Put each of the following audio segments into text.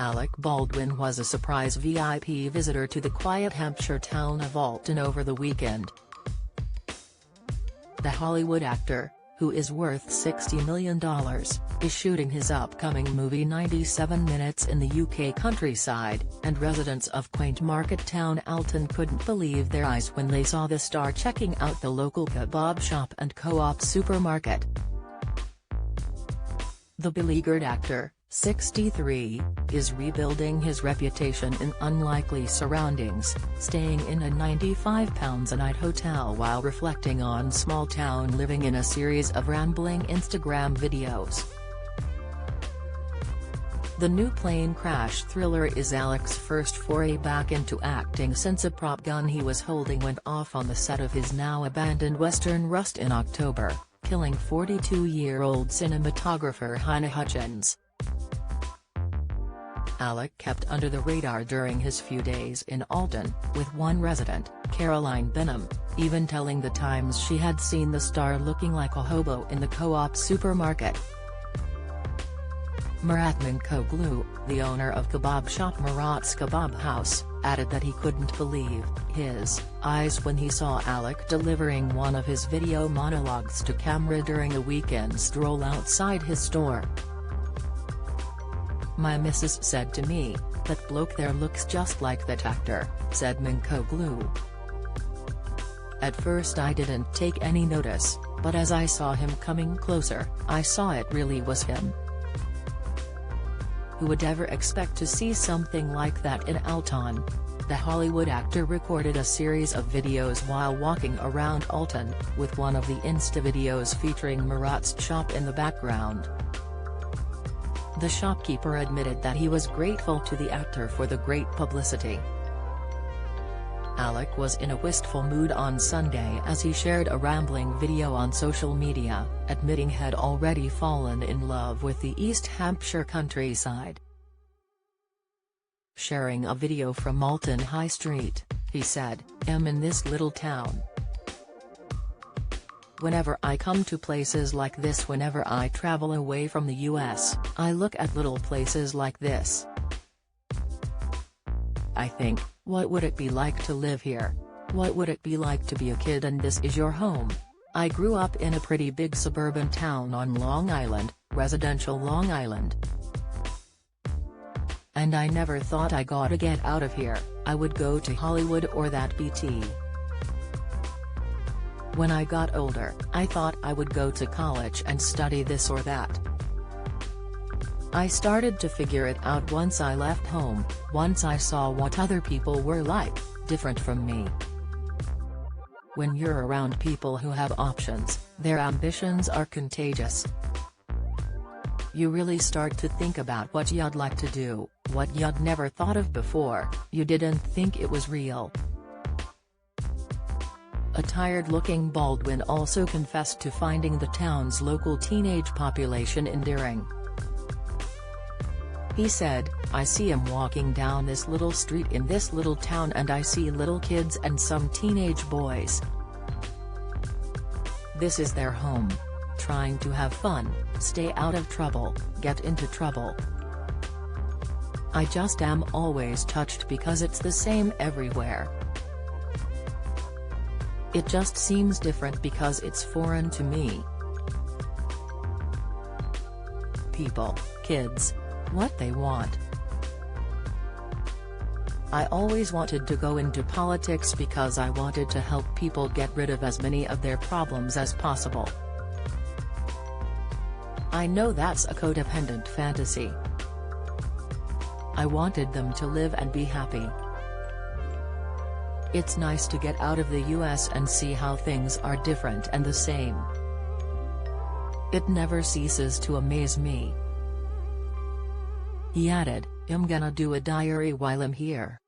Alec Baldwin was a surprise VIP visitor to the quiet Hampshire town of Alton over the weekend. The Hollywood actor, who is worth $60 million, is shooting his upcoming movie 97 Minutes in the UK countryside, and residents of quaint market town Alton couldn't believe their eyes when they saw the star checking out the local kebab shop and co-op supermarket. The beleaguered actor, 63, is rebuilding his reputation in unlikely surroundings, staying in a £95 a night hotel while reflecting on small-town living in a series of rambling Instagram videos. The new plane crash thriller is Alec's first foray back into acting since a prop gun he was holding went off on the set of his now-abandoned Western Rust in October, killing 42-year-old cinematographer Hannah Hutchins. Alec kept under the radar during his few days in Alton, with one resident, Caroline Benham, even telling The Times she had seen the star looking like a hobo in the co-op supermarket. Murat Minkoglu, the owner of kebab shop Murat's Kebab House, added that he couldn't believe his eyes when he saw Alec delivering one of his video monologues to camera during a weekend stroll outside his store. "My missus said to me, 'That bloke there looks just like that actor,'" said Minkoglu. "At first I didn't take any notice, but as I saw him coming closer, I saw it really was him." Who would ever expect to see something like that in Alton? The Hollywood actor recorded a series of videos while walking around Alton, with one of the Insta videos featuring Murat's shop in the background. The shopkeeper admitted that he was grateful to the actor for the great publicity. Alec was in a wistful mood on Sunday as he shared a rambling video on social media, admitting he'd already fallen in love with the East Hampshire countryside. Sharing a video from Alton High Street, he said, "I'm in this little town. Whenever I come to places like this, whenever I travel away from the US, I look at little places like this. I think, what would it be like to live here? What would it be like to be a kid and this is your home? I grew up in a pretty big suburban town on Long Island, residential Long Island. And I never thought I gotta get out of here, I would go to Hollywood or that BT. When I got older, I thought I would go to college and study this or that. I started to figure it out once I left home, once I saw what other people were like, different from me. When you're around people who have options, their ambitions are contagious. You really start to think about what you'd like to do, what you'd never thought of before, you didn't think it was real." A tired-looking Baldwin also confessed to finding the town's local teenage population endearing. He said, "I see 'em walking down this little street in this little town and I see little kids and some teenage boys. This is their home. Trying to have fun, stay out of trouble, get into trouble. I just am always touched because it's the same everywhere. It just seems different because it's foreign to me. People, kids, what they want. I always wanted to go into politics because I wanted to help people get rid of as many of their problems as possible. I know that's a codependent fantasy. I wanted them to live and be happy. It's nice to get out of the US and see how things are different and the same. It never ceases to amaze me." He added, "I'm gonna do a diary while I'm here.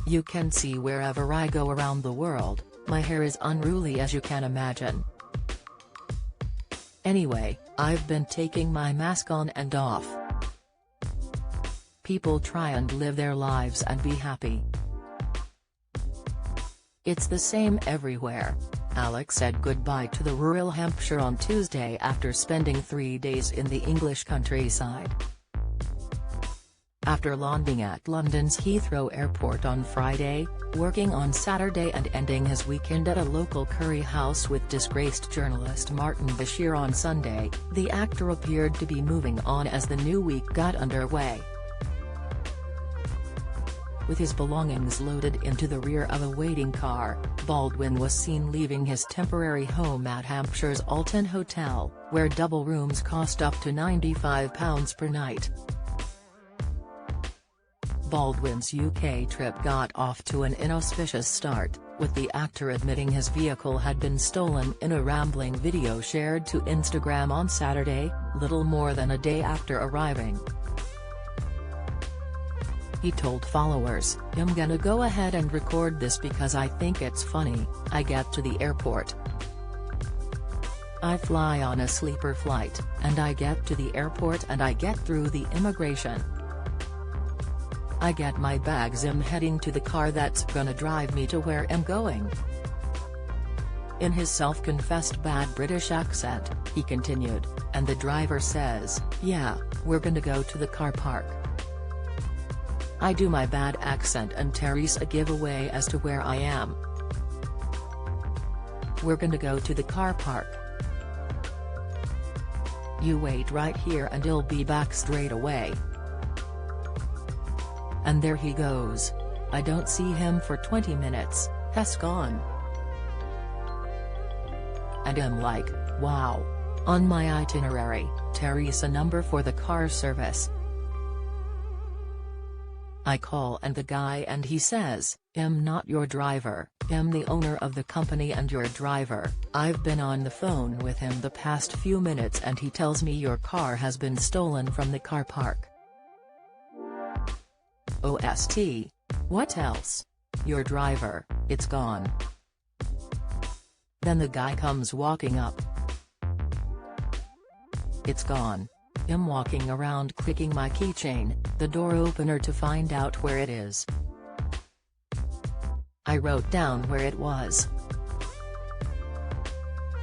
You can see wherever I go around the world, my hair is unruly as you can imagine. Anyway, I've been taking my mask on and off. People try and live their lives and be happy. It's the same everywhere." Alec said goodbye to the rural Hampshire on Tuesday after spending 3 days in the English countryside. after landing at London's Heathrow Airport on Friday, working on Saturday and ending his weekend at a local curry house with disgraced journalist Martin Bashir on Sunday, the actor appeared to be moving on as the new week got underway. With his belongings loaded into the rear of a waiting car, Baldwin was seen leaving his temporary home at Hampshire's Alton Hotel, where double rooms cost up to £95 per night. Baldwin's UK trip got off to an inauspicious start, with the actor admitting his vehicle had been stolen in a rambling video shared to Instagram on Saturday, little more than a day after arriving. He told followers, "I'm gonna go ahead and record this because I think it's funny. I get to the airport. I fly on a sleeper flight, and I get to the airport and I get through the immigration. I get my bags. I'm heading to the car that's gonna drive me to where I'm going." In his self-confessed bad British accent, he continued, "And the driver says, 'Yeah, we're gonna go to the car park.' I do my bad accent and Teresa give away as to where I am. We're gonna go to the car park. You wait right here and I'll be back straight away." And there he goes. I don't see him for 20 minutes, has gone. And I'm like, wow. On my itinerary, Teresa number for the car service. I call and the guy and he says, "I'm not your driver, I'm the owner of the company and your driver. I've been on the phone with him the past few minutes and he tells me your car has been stolen from the car park." OST. What else? Your driver, it's gone. Then the guy comes walking up. It's gone. I'm walking around clicking my keychain, the door opener to find out where it is. I wrote down where it was.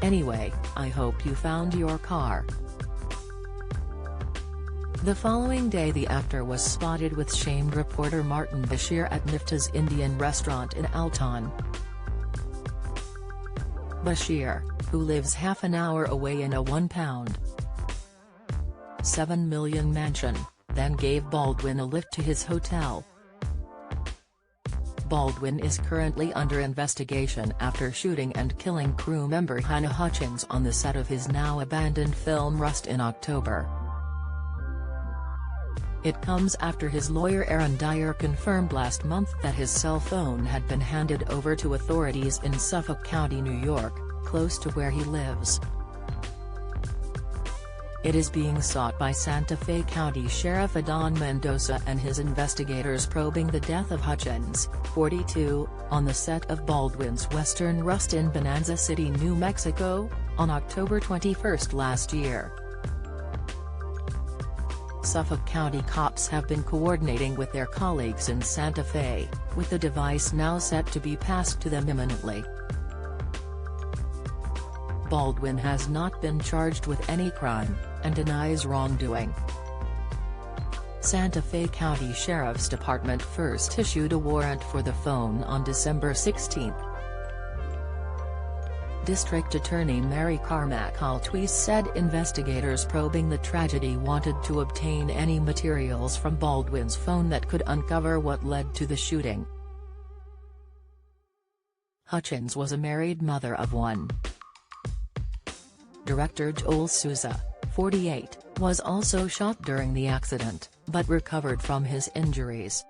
Anyway, I hope you found your car. The following day the actor was spotted with shamed reporter Martin Bashir at Mifta's Indian restaurant in Alton. Bashir, who lives half an hour away in a £1.7 million mansion, then gave Baldwin a lift to his hotel. Baldwin is currently under investigation after shooting and killing crew member Hannah Hutchins on the set of his now-abandoned film Rust in October. It comes after his lawyer Aaron Dyer confirmed last month that his cell phone had been handed over to authorities in Suffolk County, New York, close to where he lives. It is being sought by Santa Fe County Sheriff Adon Mendoza and his investigators probing the death of Hutchins, 42, on the set of Baldwin's Western Rust in Bonanza City, New Mexico, on October 21 last year. Suffolk County cops have been coordinating with their colleagues in Santa Fe, with the device now set to be passed to them imminently. Baldwin has not been charged with any crime, and denies wrongdoing. Santa Fe County Sheriff's Department first issued a warrant for the phone on December 16. District Attorney Mary Carmack Altwies said investigators probing the tragedy wanted to obtain any materials from Baldwin's phone that could uncover what led to the shooting. Hutchins was a married mother of one. Director Joel Souza, 48, was also shot during the accident, but recovered from his injuries.